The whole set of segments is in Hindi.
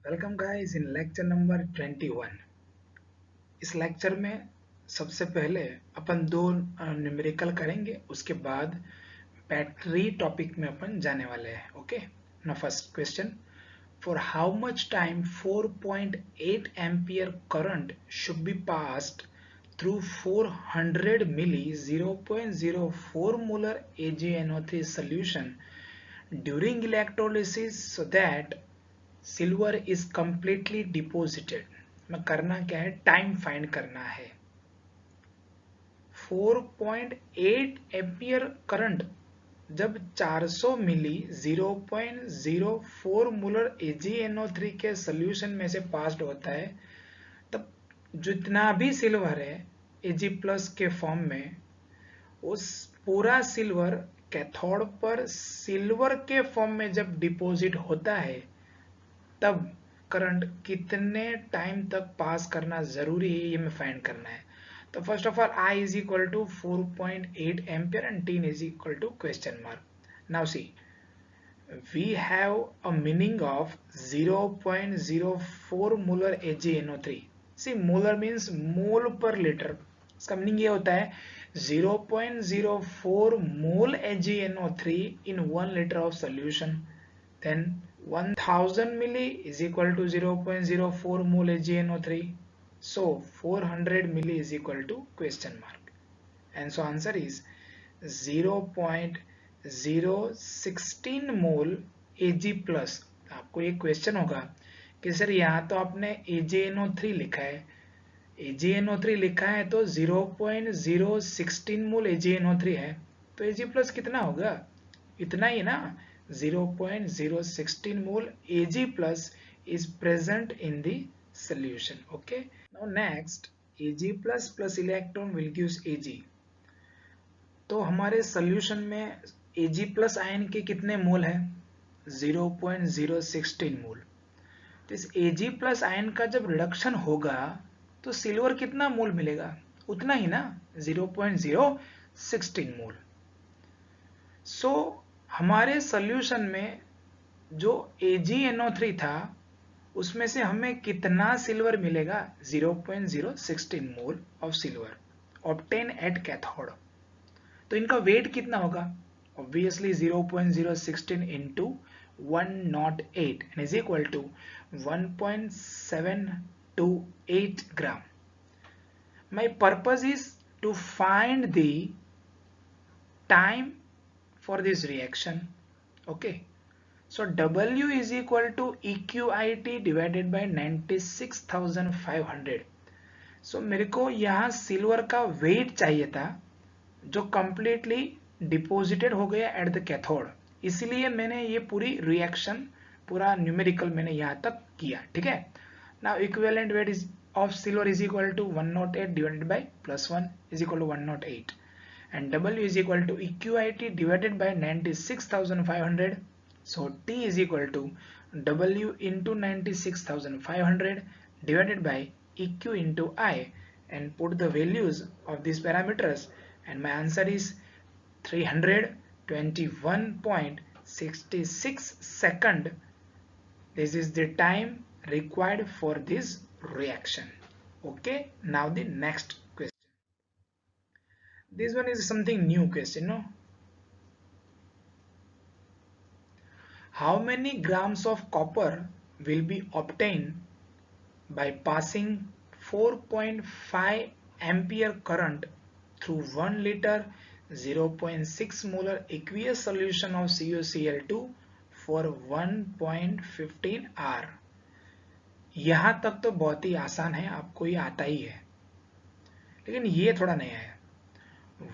Welcome guys in lecture number 21। इस लेक्चर में सबसे पहले अपन दो न्यूमेरिकल करेंगे, उसके बाद बैटरी टॉपिक में अपन जाने वाले हैं। ओके, ना first question, for how much time 4.8 ampere current should be passed through 400 milli 0.04 molar AgNO3 solution during electrolysis so that silver is completely deposited. मैं करना क्या है, टाइम फाइंड करना है। 4.8 एम्पियर करंट जब 400 मिली 0.04 मोलर AgNO3 के सोल्यूशन में से पास्ड होता है, तब जितना भी सिल्वर है Ag प्लस के फॉर्म में, उस पूरा सिल्वर कैथोड पर सिल्वर के फॉर्म में जब डिपॉजिट होता है, तब करंट कितने टाइम तक पास करना जरूरी है, ये हमें फाइंड करना है। तो first of all I is equal to 4.8 ampere and T is equal to question mark. Now see, we have a meaning of 0.04 molar AgNO3। see, molar means mole per litre. इसका मीनिंग ये होता है 0.04 mole AgNO3 in 1 liter of solution, then 1000 milli is equal to 0.04 mole AgNO3, so 400 milli is equal to question mark, and so answer is 0.016 mole Ag plus. आपको एक क्वेश्चन होगा कि सर यहाँ तो आपने AgNO3 लिखा है, AgNO3 लिखा है तो 0.016 मोल AgNO3 है, तो Ag प्लस कितना होगा? इतना ही ना, 0.016 mole Ag plus is present in the solution. Okay, now next, Ag plus plus electron will gives Ag। तो हमारे सोल्यूशन में Ag प्लस आयन के कितने मोल है? 0.016 मोल। तो इस Ag प्लस आयन का जब रिडक्शन होगा तो सिल्वर कितना मोल मिलेगा? उतना ही ना, 0.016 मोल। सो हमारे सोल्यूशन में जो AgNO3 था उसमें से हमें कितना सिल्वर मिलेगा? 0.016 mole of silver obtain at cathode. तो इनका वेट कितना होगा? Obviously 0.016 into 108 is equal to 1.728 gram. My purpose is to find the time for this reaction. Okay, so W is equal to EQIT divided by 96,500। so मेरे को यहाँ सिल्वर का वेट चाहिए था जो कंप्लीटली डिपोजिटेड हो गया एट द कैथोड, इसलिए मैंने ये पूरी रिएक्शन, पूरा न्यूमेरिकल मैंने यहाँ तक किया। ठीक है, now equivalent weight is of silver is equal to 108 divided by +1 is equal to 108, and W is equal to EQIT divided by 96,500. So T is equal to W into 96,500 divided by EQ into I, and put the values of these parameters, and my answer is 321.66 second. This is the time required for this reaction. Okay, now the next question. This one is something new question, no? How many grams of copper will be obtained by passing 4.5 ampere current through 1 liter 0.6 molar aqueous solution of CuCl2 for 1.15 hour? यहां तक तो बहुत ही आसान है, आपको ये आता ही है, लेकिन ये थोड़ा नया है।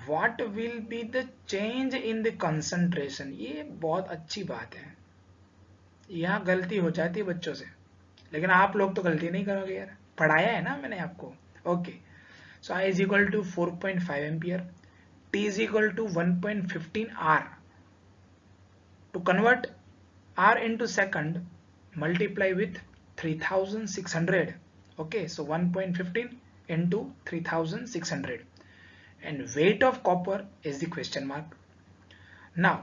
What will be the change in the concentration? ये बहुत अच्छी बात है, यहाँ गलती हो जाती है बच्चों से, लेकिन आप लोग तो गलती नहीं करोगे यार, पढ़ाया है ना मैंने आपको। Okay, so I is equal to 4.5 ampere, T is equal to 1.15 R। To convert R into second, multiply with 3600. Okay, so 1.15 into 3600, and weight of copper is the question mark. Now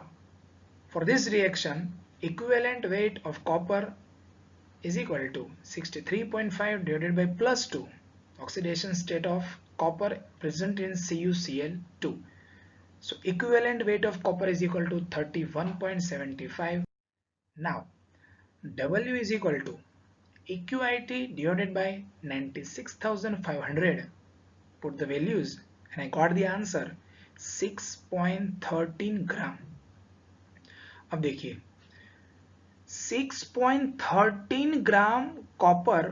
for this reaction, equivalent weight of copper is equal to 63.5 divided by plus 2, oxidation state of copper present in CuCl2. So equivalent weight of copper is equal to 31.75. Now W is equal to EQIT divided by 96,500. Put the values and I got the answer 6.13 ग्राम. अब देखिए 6.13 ग्राम कॉपर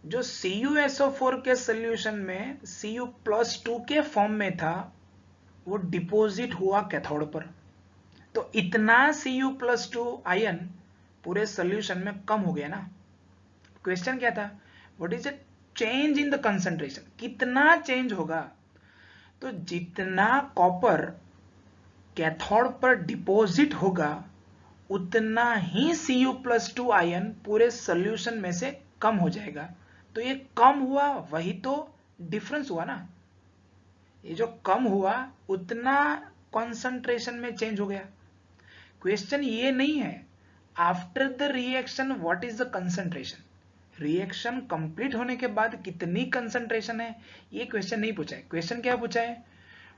जो CuSO4 के सोल्यूशन में Cu+2 के फॉर्म में था वो डिपॉजिट हुआ कैथोड पर. तो इतना Cu+2 आयन पूरे सोल्यूशन में कम हो गया ना. क्वेश्चन क्या था, what is the change in the concentration, कितना चेंज होगा. तो जितना कॉपर कैथोड पर डिपॉजिट होगा उतना ही Cu+2 आयन पूरे सोल्यूशन में से कम हो जाएगा. तो ये कम हुआ वही तो डिफरेंस हुआ ना. ये जो कम हुआ उतना कंसंट्रेशन में चेंज हो गया. क्वेश्चन ये नहीं है after the reaction what is the concentration, reaction complete होने के बाद कितनी कंसंट्रेशन है ये क्वेश्चन नहीं पूछा है. क्वेश्चन क्या पूछा है,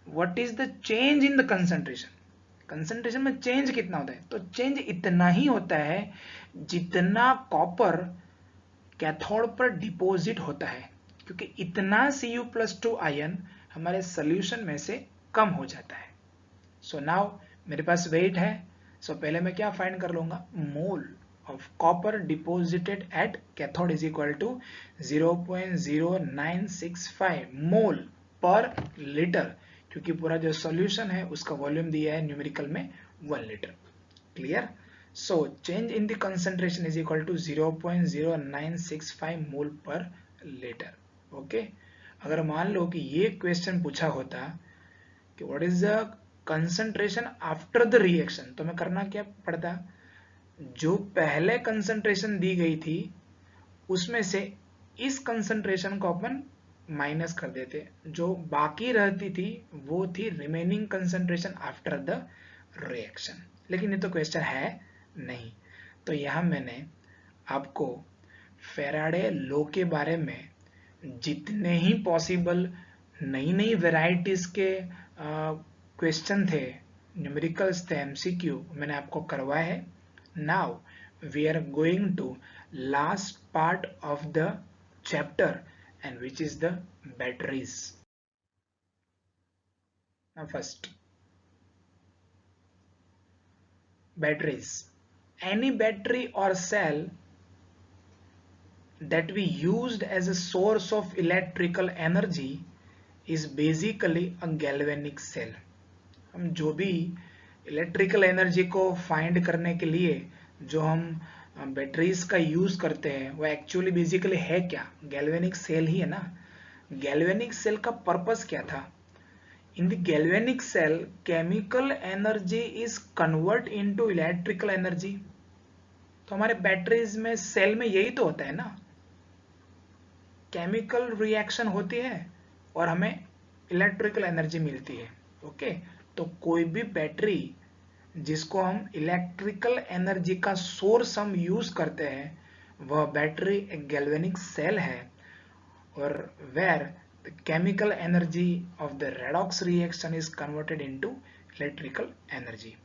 what is the change in the concentration, concentration में चेंज कितना होता है. तो चेंज इतना ही होता है जितना कॉपर कैथोड पर डिपॉजिट होता है, क्योंकि इतना Cu+2 आयन हमारे सोल्यूशन में से कम हो जाता है. सो नाउ मेरे पास वेट है. सो पहले मैं क्या फाइंड कर लूंगा, मोल of copper deposited at cathode is equal to 0.0965 mole per litre, क्योंकि पूरा जो सॉल्यूशन है उसका वॉल्यूम दिया है न्यूमेरिकल में 1 litre. Clear. So change in the concentration is equal to 0.0965 mole per litre. Okay. अगर मान लो कि ये क्वेश्चन पूछा होता कि what is the concentration after the reaction, तो मैं करना क्या पड़ता, जो पहले कंसंट्रेशन दी गई थी उसमें से इस कंसंट्रेशन को अपन माइनस कर देते, जो बाकी रहती थी वो थी remaining concentration after the reaction. लेकिन ये तो क्वेश्चन है नहीं. तो यहाँ मैंने आपको फैराडे लॉ के बारे में जितने ही पॉसिबल नई नई वेराइटीज के क्वेश्चन थे, न्यूमेरिकल्स थे, एमसीक्यू मैंने आपको करवाए हैं. Now we are going to last part of the chapter, and which is the batteries. Now first, batteries. Any battery or cell that we used as a source of electrical energy is basically a galvanic cell. हम जो भी इलेक्ट्रिकल एनर्जी को फाइंड करने के लिए जो हम बैटरीज का यूज करते हैं वो एक्चुअली बेसिकली है क्या, गैल्वेनिक सेल ही है ना. गैल्वेनिक सेल का पर्पस क्या था, in the galvanic cell chemical energy is convert into electrical energy. तो हमारे बैटरीज में सेल में यही तो होता है ना, केमिकल रिएक्शन होती है और हमें इलेक्ट्रिकल एनर्जी मिलती है. ओके. तो कोई भी बैटरी जिसको हम इलेक्ट्रिकल एनर्जी का सोर्स हम यूज करते हैं वह बैटरी एक गैल्वेनिक सेल है, और where the chemical energy of the redox reaction is converted into electrical energy.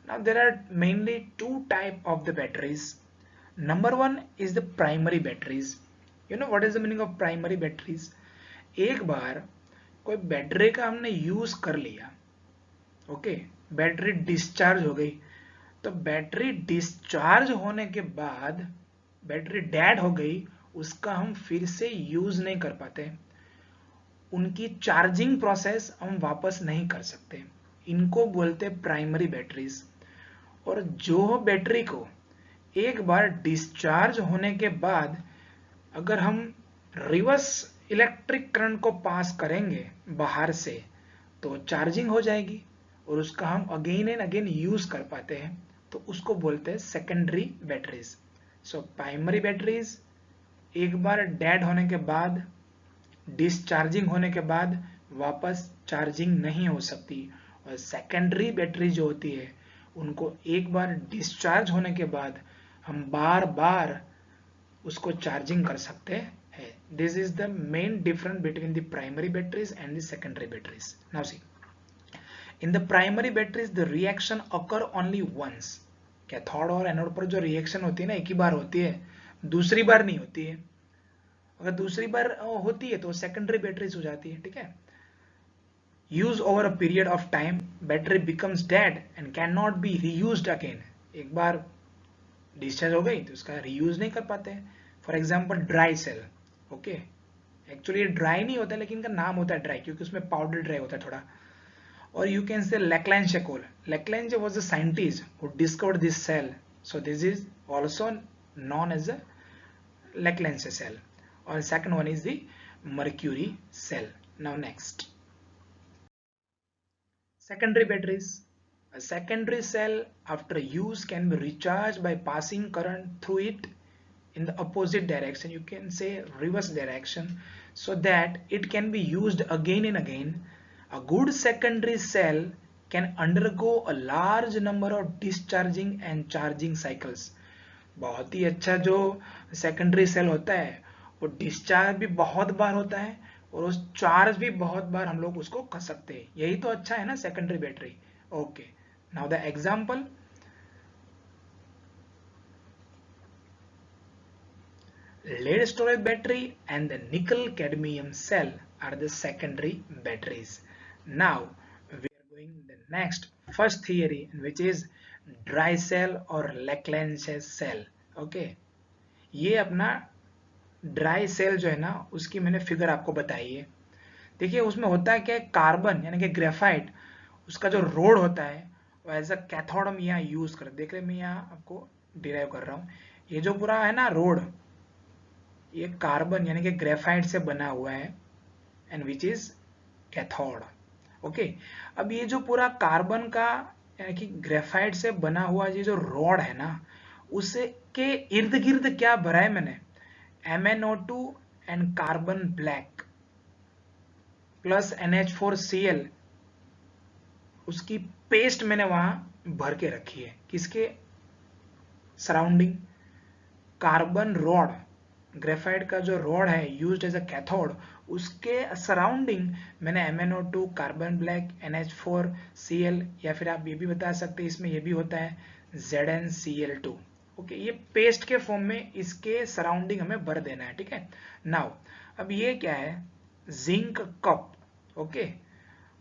Now there are mainly two type of the batteries. Number one is the primary batteries. You know what is the meaning of primary batteries. एक बार कोई बैटरी का हमने यूज कर लिया, ओके, बैटरी डिस्चार्ज हो गई. तो बैटरी डिस्चार्ज होने के बाद बैटरी डेड हो गई, उसका हम फिर से यूज नहीं कर पाते, उनकी चार्जिंग प्रोसेस हम वापस नहीं कर सकते. इनको बोलते प्राइमरी बैटरीज. और जो बैटरी को एक बार डिस्चार्ज होने के बाद अगर हम रिवर्स इलेक्ट्रिक करंट को पास करेंगे बाहर से तो चार्जिंग हो जाएगी और उसका हम अगेन एंड अगेन यूज कर पाते हैं, तो उसको बोलते हैं secondary batteries. So primary batteries एक बार डेड होने के बाद, डिस्चार्जिंग होने के बाद वापस चार्जिंग नहीं हो सकती, और सेकेंडरी बैटरी जो होती है उनको एक बार डिस्चार्ज होने के बाद हम बार बार उसको चार्जिंग कर सकते हैं. This is the main difference between the primary batteries and the secondary batteries. Now see, in the primary batteries the reaction occur only once. Cathode और एनोड पर जो रिएक्शन होती है ना, एक ही बार होती है, दूसरी बार नहीं होती है. अगर दूसरी बार होती है तो सेकेंडरी बैटरीज हो जाती है. ठीक है. Use over a period of time, battery becomes dead and can not be reused again. एक बार डिस्चार्ज हो गई तो उसका रीयूज नहीं कर पाते. For example dry cell. Okay, actually ये ड्राई नहीं होता लेकिन इनका नाम होता है ड्राई क्योंकि उसमें पाउडर ड्राई होता है थोड़ा. और you can say Lagrange. Lagrange was a scientist who discovered this cell, so this is also known as a Lagrange cell. Or second one is the mercury cell. Now next, secondary batteries. A secondary cell after use can be recharged by passing current through it in the opposite direction, you can say reverse direction, so that it can be used again and again. A good secondary cell can undergo a large number of discharging and charging cycles. बहुत ही अच्छा जो सेकेंडरी सेल होता है वो डिस्चार्ज भी बहुत बार होता है और उस चार्ज भी बहुत बार हम लोग उसको कर सकते हैं. यही तो अच्छा है ना secondary battery. Okay, now the example. Lead storage battery and the nickel cadmium cell are the secondary batteries. Now we are going the next first theory, which is dry cell or Lagrange cell. Okay, ये अपना ड्राई सेल जो है ना उसकी मैंने फिगर आपको बताई है. देखिए उसमें होता है क्या, कार्बन यानी कि ग्रेफाइट, उसका जो रोड होता है वो एज अ कैथोड हम यहाँ यूज कर, देख रहे मैं यहाँ आपको डिराइव कर रहा हूँ. ये जो पूरा है ना रोड, ये कार्बन यानी कि ग्रेफाइट से बना हुआ है and which is cathode. Okay, अब ये जो पूरा कार्बन का यानी कि ग्रेफाइट से बना हुआ ये जो रॉड है ना, उसके इर्द गिर्द क्या भरा है मैंने, MnO2 and carbon black plus NH4Cl, उसकी पेस्ट मैंने वहां भर के रखी है. किसके सराउंडिंग, कार्बन रॉड, ग्रेफाइट का जो रॉड है यूज्ड एज अ कैथोड, उसके सराउंडिंग मैंने MnO2, कार्बन ब्लैक, NH4Cl, या फिर आप ये भी बता सकते हैं इसमें ये भी होता है ZnCl2. ओके, ये पेस्ट के फॉर्म में इसके सराउंडिंग हमें भर देना है. ठीक है. नाउ अब ये क्या है, जिंक कप. ओके,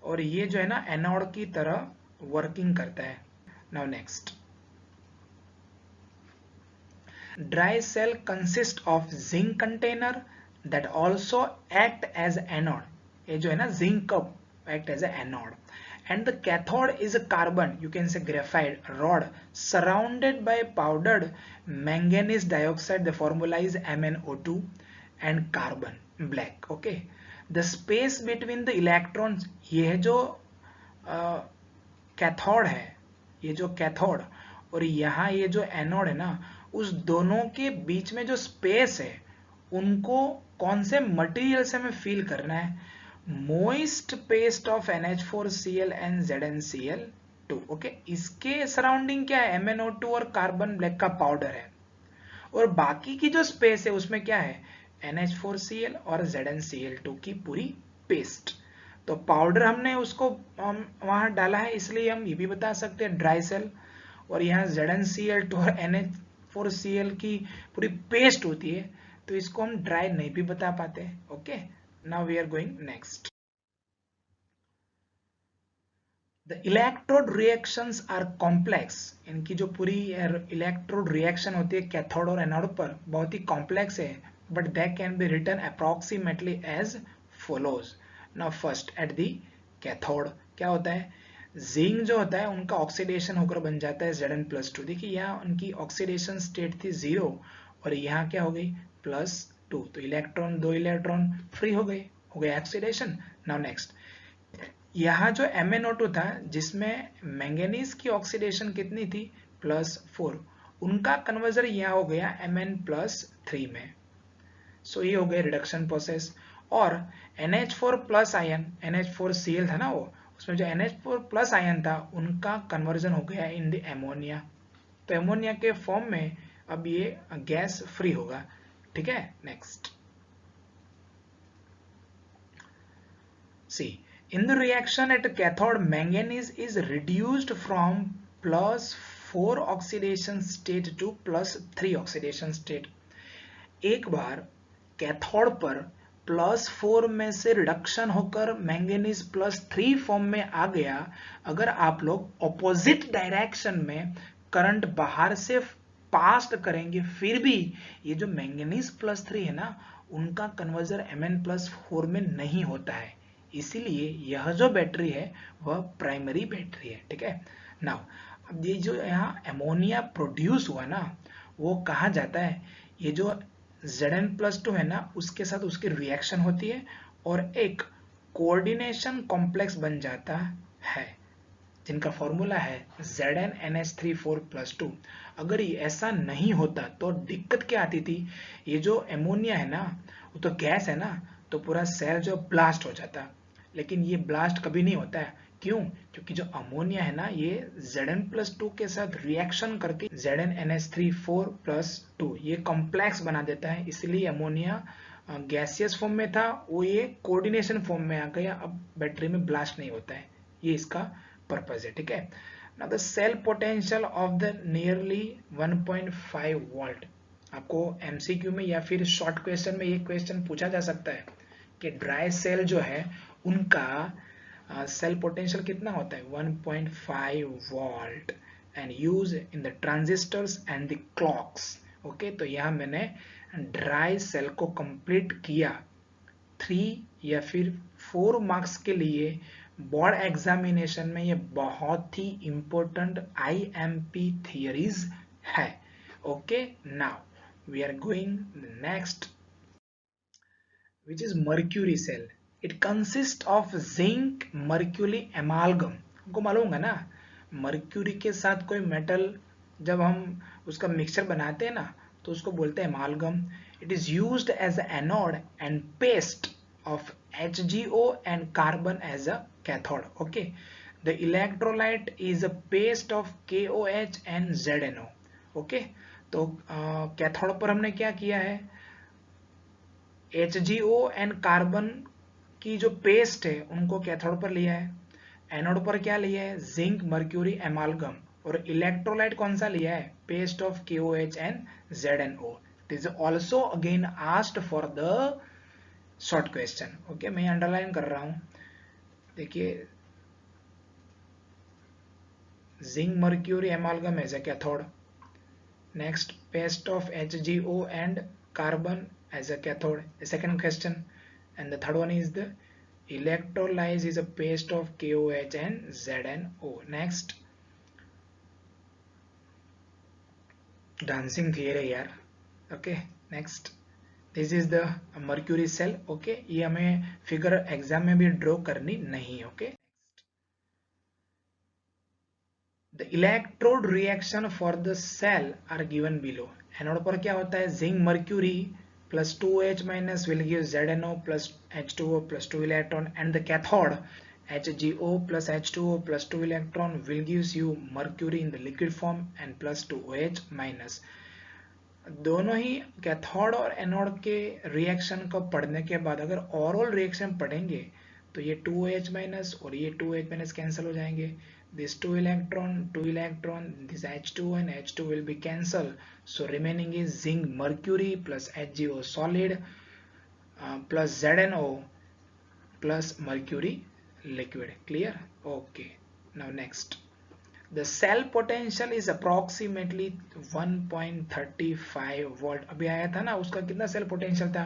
और ये जो है ना एनोड की तरह वर्किंग करता है. Now next, dry cell consists of zinc container that also act as anode. ये जो है ना zinc cup act as a anode, and the cathode is a carbon, you can say graphite rod surrounded by powdered manganese dioxide. The formula is MnO2 and carbon black. Okay, the space between the electrons, ये है जो कैथोड है, ये जो कैथोड और यहाँ ये जो एनोड है ना, उस दोनों के बीच में जो स्पेस है उनको कौन से मटेरियल से हमें फील करना है, moist paste of NH4Cl and ZnCl2. Okay, इसके सराउंडिंग क्या है, MnO2 और कार्बन ब्लैक का पाउडर है, और बाकी की जो स्पेस है उसमें क्या है, NH4Cl और ZnCl2 की पूरी पेस्ट. तो पाउडर हमने उसको वहां डाला है, इसलिए हम ये भी बता सकते हैं ड्राई सेल, और यहाँ ZnCl2 और NH4Cl की पूरी पेस्ट होती है, तो इसको हम ड्राई नहीं भी बता पाते. Okay, now we are going next. The electrode reactions are complex. इनकी जो पूरी इलेक्ट्रोड रिएक्शन होती है कैथोड और एनोड पर बहुत ही कॉम्प्लेक्स है, but that can be written approximately as follows. Now first at the cathode क्या होता है, जिंक जो होता है उनका ऑक्सीडेशन होकर बन जाता है Zn+2. देखिए यहाँ उनकी ऑक्सीडेशन स्टेट थी 0 और यहाँ क्या हो गई +2, तो इलेक्ट्रॉन, 2 इलेक्ट्रॉन फ्री हो गए ऑक्सीडेशन. नाउ नेक्स्ट, यहाँ जो MnO2 था जिसमें मैंगनीज की ऑक्सीडेशन कितनी थी +4, उनका कन्वर्जन यहाँ हो गया Mn+3 में. सो ये हो गया रिडक्शन प्रोसेस. और NH4+ आयन, NH4Cl था ना वो, उसमें जो NH4+ आयन था उनका कन्वर्जन हो गया इन द एमोनिया. तो एमोनिया के फॉर्म में अब ये गैस फ्री होगा, ठीक है। Next, see, in the reaction at cathode, manganese is reduced from +4 oxidation state to +3 oxidation state। एक बार कैथोड पर +4 में से रिडक्शन होकर मैंगनीज +3 फॉर्म में आ गया। अगर आप लोग ऑपोजिट डायरेक्शन में करंट बाहर से पास करेंगे, फिर भी ये जो मैंगनीज +3 है ना, उनका कन्वर्जन Mn+4 में नहीं होता है। इसीलिए यह जो बैटरी है वह प्राइमरी बैटरी है, ठीक है। नाउ अब ये जो यहाँ अमोनिया प्रोड्यूस हुआ ना, वो कहा जाता है, ये जो Zn+2 है ना, उसके साथ उसकी रिएक्शन होती है और एक कोऑर्डिनेशन कॉम्प्लेक्स बन जाता है, जिनका फॉर्मूला है ZnNH3 4+2। अगर ये ऐसा नहीं होता तो दिक्कत क्या आती थी, ये जो एमोनिया है ना, वो तो गैस है ना, तो पूरा सेल जो ब्लास्ट हो जाता। लेकिन ये ब्लास्ट कभी नहीं होता है, क्यों? क्योंकि जो अमोनिया है ना, ये Zn+2 के साथ रिएक्शन करके ZnNH3 4+2 ये कॉम्प्लेक्स बना देता है। इसलिए अमोनिया गैसियस फॉर्म में था, वो ये कोऑर्डिनेशन फॉर्म में आ गया, अब बैटरी में ब्लास्ट नहीं होता है। ये इसका पर्पज है, ठीक है। Now the cell potential of the nearly 1.5 volt. आपको एमसीक्यू में या फिर शॉर्ट क्वेश्चन में ये क्वेश्चन पूछा जा सकता है कि ड्राई सेल जो है उनका सेल पोटेंशियल कितना होता है, 1.5 volt, and use in the transistors and the clocks. Okay, तो यहाँ मैंने ड्राई सेल को कंप्लीट किया। 3 या फिर 4 मार्क्स के लिए बोर्ड एग्जामिनेशन में ये बहुत ही इंपॉर्टेंट आईएमपी थियरीज है। Okay, now we are going next, which is mercury cell. It consists of zinc mercury amalgam। हमको मालूम होगा ना, मर्क्यूरी के साथ कोई मेटल जब हम उसका मिक्सचर बनाते हैं ना, तो उसको बोलते हैं amalgam. It is used as anode and paste of HgO and carbon as a cathode। okay, the electrolyte is a paste of KOH and ZNO। okay, तो कैथोड पर हमने क्या किया है, HgO एंड कार्बन की जो पेस्ट है उनको कैथोड पर लिया है, एनोड पर क्या लिया है, जिंक मर्क्यूरी एमालगम, और इलेक्ट्रोलाइट कौन सा लिया है, paste of KOH and ZNO। It is also again asked for the short question. Okay, मैं अंडरलाइन कर रहा हूं, देखिए, zinc mercury amalgam as a cathode, next paste of HgO and carbon as a cathode, a second question, and the third one is the electrolyze is a paste of KOH and ZNO। next, dancing theory यार। okay, next, this is the mercury cell। okay, ये हमें फिगर एग्जाम में भी ड्रॉ करनी नहीं। okay, the electrode reaction for the cell are given below। Anode पर क्या होता है, zinc mercury plus 2H minus will give ZNO plus H2O plus 2 electron, and the cathode HgO plus H2O plus 2 electron will gives you mercury in the liquid form and plus 2OH minus। दोनों ही कैथोड और एनोड के रिएक्शन को पढ़ने के बाद अगर ओवरऑल रिएक्शन पढ़ेंगे तो ये 2OH माइनस और ये 2OH माइनस कैंसिल हो जाएंगे। this 2 electron, this H2 and H2 will be cancelled, so remaining is zinc mercury plus HgO solid plus ZNO plus mercury liquid। clear? okay, now next, the cell potential is approximately 1.35 volt. अभी आया था ना, उसका कितना सेल पोटेंशियल था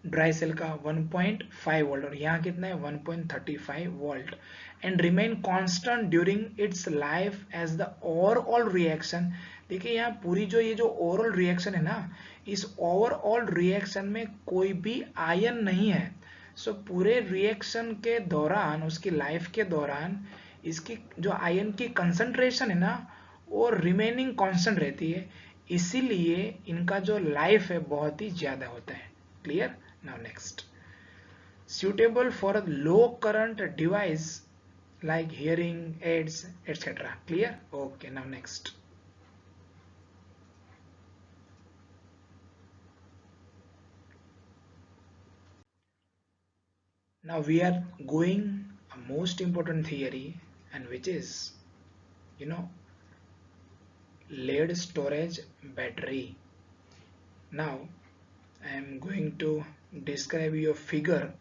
ड्राई सेल का, 1.5 वोल्ट, और यहाँ कितना है 1.35 volt, and remain constant during its life as the overall reaction. देखिए यहाँ पूरी जो ये जो ओवरऑल रिएक्शन है ना, इस ओवरऑल रिएक्शन में कोई भी आयन नहीं है। सो पूरे रिएक्शन के दौरान, उसकी लाइफ के दौरान, इसकी जो आयन की कंसंट्रेशन है ना, वो रिमेनिंग कांस्टेंट रहती है, इसीलिए इनका जो लाइफ है बहुत ही ज्यादा होता है। Clear? Now next, suitable for a low current device like hearing aids etc। clear? okay, now next, Now we are going a most important theory, and which is, you know, lead storage battery. Now I am going to describe you a figure.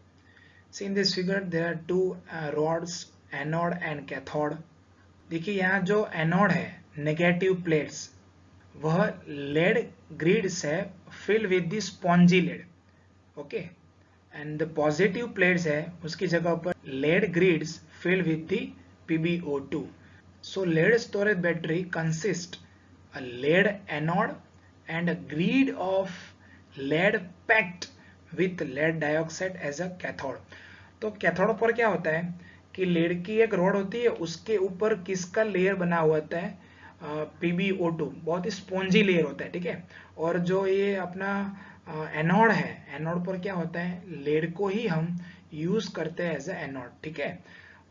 See, in this figure there are two rods, anode and cathode. देखिए यहाँ जो एनोड है, नेगेटिव प्लेट्स, वह लेड ग्रिड्स है fill with the spongy lead, okay, and the positive plates है उसकी जगह पर lead grids fill with the PbO2. So lead storage battery consists a lead anode and a grid of lead packed with lead dioxide as a cathode. तो कैथोड पर क्या होता है कि लेड की एक रॉड होती है, उसके ऊपर किसका लेयर बना हुआ होता है, PbO2, बहुत ही स्पॉन्जी लेयर होता है, ठीक है। और जो ये अपना एनोड है, एनोड पर क्या होता है, लेड को ही हम यूज करते हैं एज ए एनोड, ठीक है।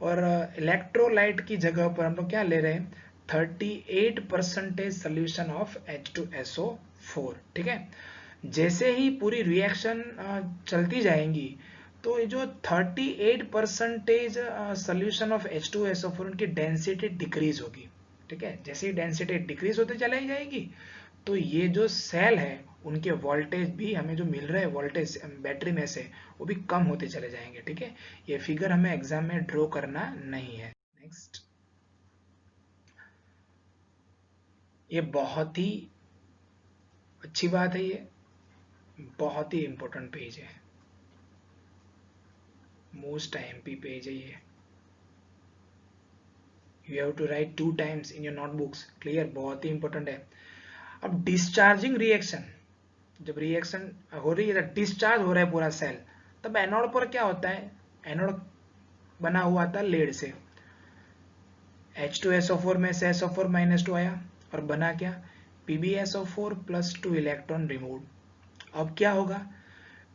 और इलेक्ट्रोलाइट की जगह पर हम लोग क्या ले रहे हैं, 38% सोल्यूशन ऑफ H2SO4, ठीक है। जैसे ही पूरी रिएक्शन चलती जाएंगी तो ये जो 38% सोल्यूशन ऑफ H2SO4 उनकी डेंसिटी डिक्रीज होगी, ठीक है। जैसे ही डेंसिटी डिक्रीज होते चली जाएगी तो ये जो सेल है उनके वोल्टेज भी हमें जो मिल रहे हैं वोल्टेज बैटरी में से, वो भी कम होते चले जाएंगे, ठीक है। ये फिगर हमें एग्जाम में ड्रॉ करना नहीं है। नेक्स्ट, ये बहुत ही अच्छी बात है, ये बहुत ही इंपॉर्टेंट पेज है, मोस्ट IMP पेज है ये। You have to write 2 times in your notebooks, clear, बहुत ही इंपॉर्टेंट है। अब डिस्चार्जिंग रिएक्शन, जब रिएक्शन हो रही है, डिस्चार्ज हो रहा है पूरा सेल, तब एनोड पर क्या होता है, एनोड बना हुआ था लेड से, H2SO4 में से SO4 - 2 आया और बना क्या, PbSO4 + 2 इलेक्ट्रॉन रिमूव। अब क्या होगा,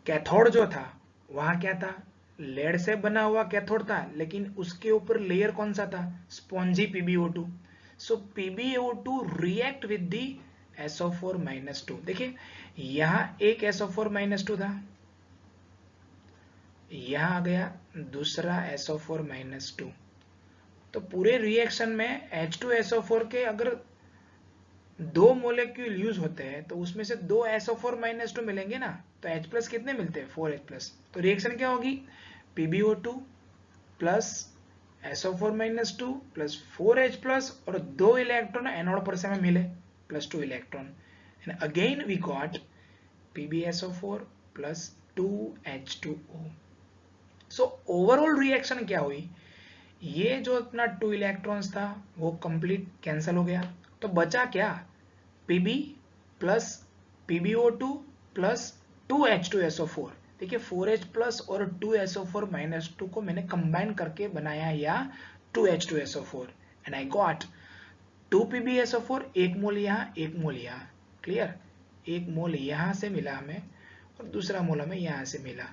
कैथोड जो था वहां क्या था, लेड से बना हुआ कैथोड था, लेकिन उसके ऊपर लेयर कौन सा था, spongy PbO2। So PbO2 react with the SO4 - 2। देखिए यहां एक SO4 - 2 था, यहां आ गया दूसरा SO4 - 2। तो पूरे रिएक्शन में H2SO4 के अगर 2 मोलेक्यूल यूज होते हैं तो उसमें से 2 SO4 - 2 मिलेंगे ना, तो H+ कितने मिलते हैं, 4H+। तो रिएक्शन क्या होगी, PbO2 + SO4 - 2 + 4H+ और 2 इलेक्ट्रॉन एनोड पर से हमें मिले +2 electron, and again we got PbSO4 + 2H2O। So overall reaction क्या हुई, ये जो अपना 2 इलेक्ट्रॉन्स था वो कंप्लीट कैंसिल हो गया, तो बचा क्या, Pb + PbO2 + 2H2SO4। देखिए 4H+ और 2SO4 - 2 को मैंने कंबाइन करके बनाया या 2H2SO4, and I got 2 PbSO4, 1 मोल यहाँ 1 मोल यहाँ, क्लियर, 1 मोल यहाँ से मिला हमें और दूसरा मोल हमें यहाँ से मिला,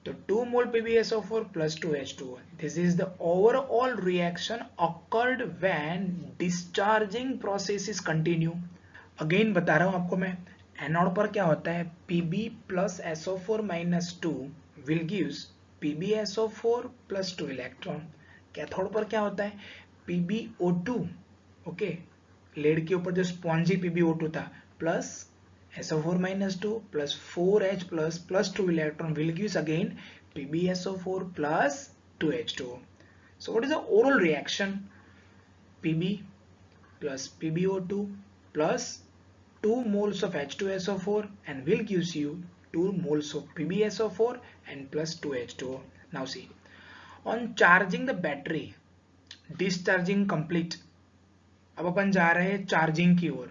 तो 2 mole PbSO4 + 2H2O. This is the overall reaction occurred when discharging process is continue. Again बता रहा हूं आपको मैं, एनोड पर क्या होता है, Pb + SO4 - 2 will gives PbSO4 + 2 electron. Cathode पर क्या होता है, PbO2, ओके, लेड के ऊपर जो स्पॉन्जी PbO2 था, plus SO4 - 2 + 4H+ + 2 electron will gives again PbSO4 + 2H2O. So what is the overall reaction, Pb + PbO2 + 2 moles of H2SO4 and will gives you 2 moles of PbSO4 and plus 2H2O. Now see, on charging the battery, discharging complete, अब अपन जा रहे हैं चार्जिंग की ओर।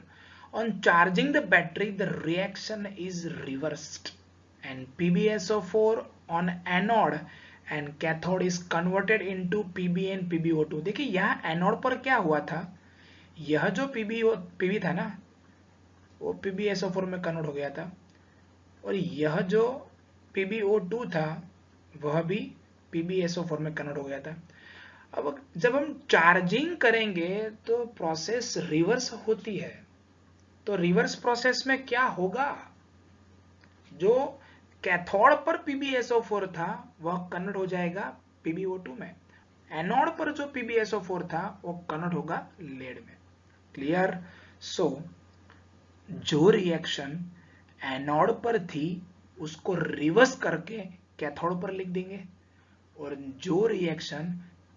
On charging the battery, the reaction is reversed and PbSO4 on anode and cathode is converted into Pb and PbO2। देखिए यहाँ एनोड पर क्या हुआ था, यह जो Pb था ना वो PbSO4 में कन्वर्ट हो गया था, और यह जो PbO2 था वह भी PbSO4 में कन्वर्ट हो गया था। अब जब हम चार्जिंग करेंगे तो प्रोसेस रिवर्स होती है, तो रिवर्स प्रोसेस में क्या होगा, जो कैथोड पर PbSO4 था वह कन्वर्ट हो जाएगा PbO2 में, एनोड पर जो PbSO4 था वो कन्वर्ट होगा लेड में। क्लियर? सो जो रिएक्शन एनोड पर थी उसको रिवर्स करके कैथोड पर लिख देंगे, और जो रिएक्शन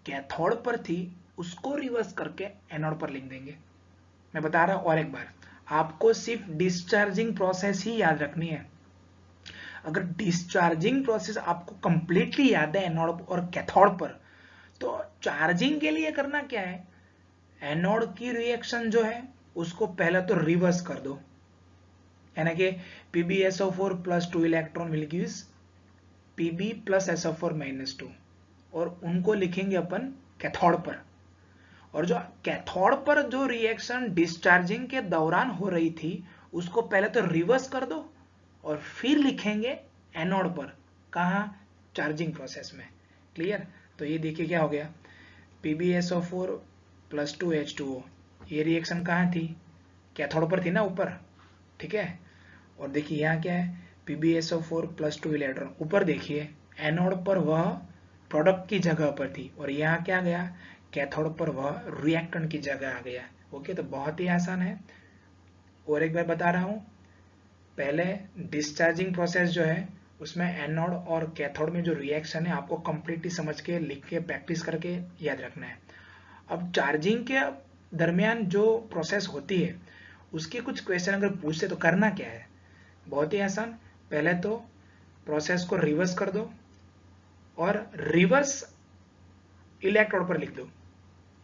कैथोड पर थी उसको रिवर्स करके एनोड पर लिख देंगे। मैं बता रहा हूं और एक बार, आपको सिर्फ डिस्चार्जिंग प्रोसेस ही याद रखनी है। अगर डिस्चार्जिंग प्रोसेस आपको कंप्लीटली याद है एनोड और कैथोड पर, तो चार्जिंग के लिए करना क्या है, एनोड की रिएक्शन जो है उसको पहले तो रिवर्स कर दो, यानी कि PbSO4 + 2 electron will give Pb + SO4 - 2, और उनको लिखेंगे अपन कैथोड पर। और जो कैथोड पर जो रिएक्शन डिस्चार्जिंग के दौरान हो रही थी उसको पहले तो रिवर्स कर दो और फिर लिखेंगे एनोड पर, कहा, चार्जिंग प्रोसेस में। क्लियर? तो ये देखिए क्या हो गया, PbSO4 + 2 H2O, ये रिएक्शन कहाँ थी, कैथोड पर थी ना, ऊपर, ठीक है। और देखिए यहाँ क्या है, PbSO4 + 2 इलेक्ट्रॉन ऊपर, देखिए एनोड पर वह प्रोडक्ट की जगह पर थी, और यहाँ क्या गया, कैथोड पर वह रिएक्टेंट की जगह आ गया। ओके, तो बहुत ही आसान है। और एक बार बता रहा हूं, पहले डिस्चार्जिंग प्रोसेस जो है उसमें एनोड और कैथोड में जो रिएक्शन है आपको कंप्लीटली समझ के, लिख के, प्रैक्टिस करके याद रखना है। अब चार्जिंग के दरमियान जो प्रोसेस होती है उसके कुछ क्वेश्चन अगर पूछते तो करना क्या है, बहुत ही आसान। पहले तो प्रोसेस को रिवर्स कर दो और रिवर्स इलेक्ट्रोड पर लिख दो,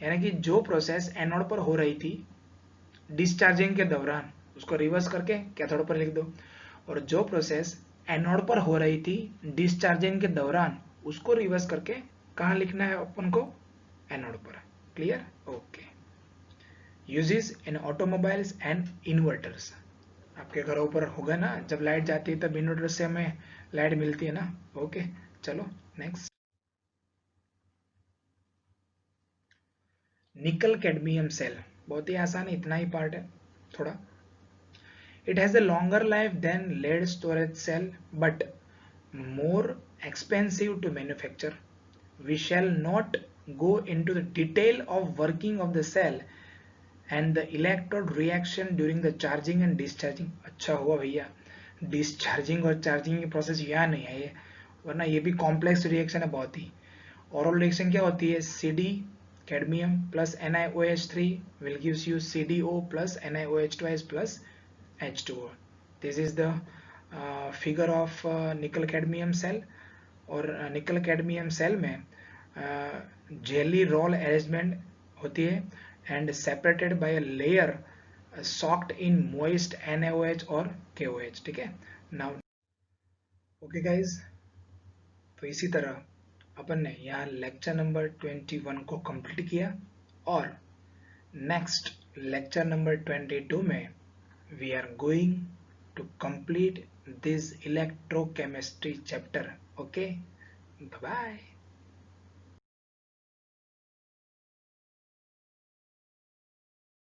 यानी कि जो प्रोसेस एनोड पर हो रही थी डिस्चार्जिंग के दौरान उसको रिवर्स करके कैथोड पर लिख दो, और जो प्रोसेस एनोड पर हो रही थी डिस्चार्जिंग के दौरान उसको रिवर्स करके कहाँ लिखना है अपन को, एनोड पर। Clear? Okay. Uses in automobiles and inverters, आपके घरों पर होगा ना, जब लाइट जाती है तब इन्वर्टर से हमें लाइट मिलती है ना। ओके, चलो नेक्स्ट। निकल कैडमियम सेल, बहुत ही आसान है, इतना ही पार्ट है थोड़ा। It has a longer life than lead storage cell but more expensive to manufacture. We shall not go into the detail of working of the cell and the electrode reaction during the charging and discharging. अच्छा हुआ भैया डिस्चार्जिंग और चार्जिंग की प्रोसेस यहाँ नहीं है ये, वरना ये भी कॉम्प्लेक्स रिएक्शन है बहुत ही। ओरल रिएक्शन क्या होती है, CD cadmium plus NiOH3 will gives you CDO plus NiOH twice plus H2O. This is the figure of nickel cadmium cell, और निकल कैडमियम सेल में जेली रोल अरेंजमेंट होती है and separated by a layer socked in moist NaOH और KOH, ठीक है। नाउ ओके गाइज, तो इसी तरह अपन ने यहाँ लेक्चर नंबर 21 को कंप्लीट किया, और नेक्स्ट लेक्चर नंबर 22 में we are going to complete this electrochemistry chapter. Okay, bye bye.